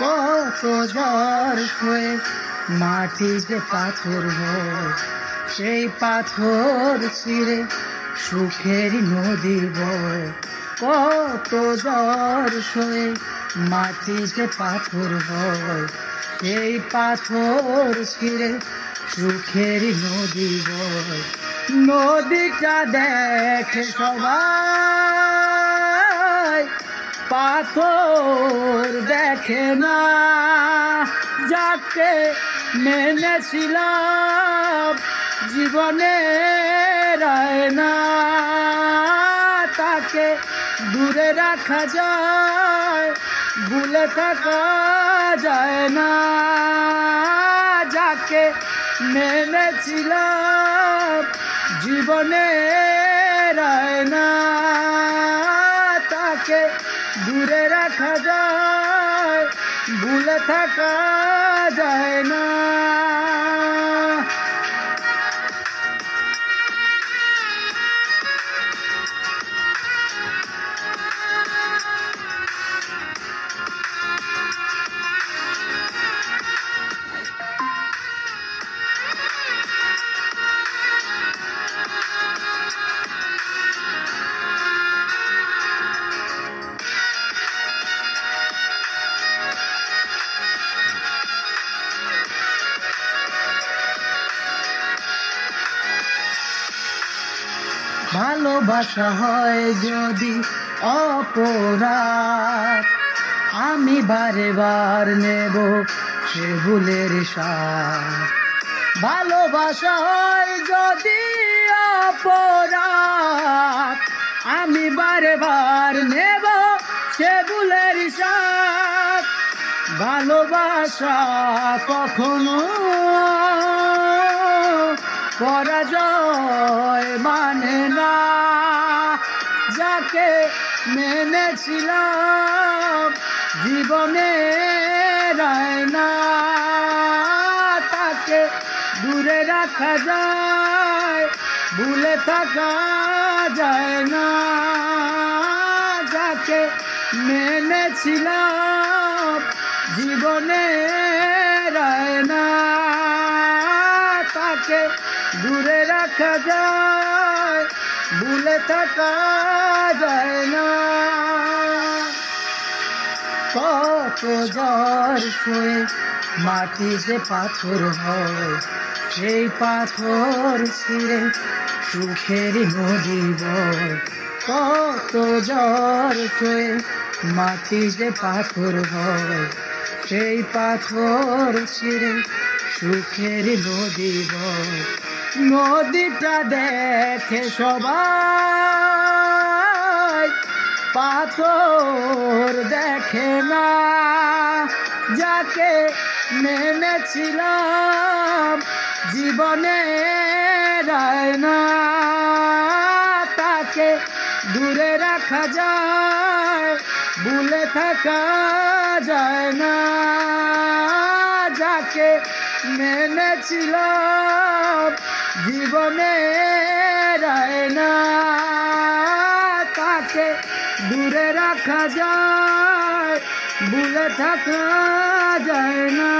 কত ঝড় হয়ে মাটিতে পাথর হয়, সেই পাথর ছিঁড়ে সুখের নদী বয়। কত ঝড় হয়ে মাটিতে পাথর হয়, সেই পাথর ছিঁড়ে সুখের নদী বয়। নদীটা দেখে সবাই, পাথর দেখে না। যাকে মেনেছিলাম জীবনে না, তাকে দূরে রাখা যায়, ভুলে থাকা যায় না। যাকে মেনেছিলাম জীবনে না, তাকে দূরে রাখা যায়, ভুলে থাকা যায় না। ভালোবাসা হয় যদি অপরাধ, আমি বারে বার নেব সে ভুলের স্বাদ। ভালোবাসা হয় যদি অপরাধ, আমি বারে বার নেব সে ভুলের স্বাদ। ভালোবাসা কখনো পরাজয় মানে না। যাকে মেনেছিলাম জীবনে না, তাকে দূরে রাখা যায়, ভুলে থাকা যায় না। যাকে মেনেছিলাম জীবনে না, তাকে দূরে রাখা যায়, ভুলে থাকা যায় না। কত ঝড় হয়ে মাটিতে পাথর হয়, সেই পাথর ছিঁড়ে সুখের নদী বয়। কত ঝড় হয়ে মাটিতে পাথর হয়, সেই পাথর ছিঁড়ে সুখের নদী বয়। নদীটা দেখে সবাই, পাথর দেখে না। যাকে মেনেছিলাম জীবনে না, তাকে দূরে রাখা যায়, ভুলে থাকা যায় না। যাকে মেনেছিলাম জীবনে না, তাকে দূরে রাখা যায়, ভুলে থাকা যায় না।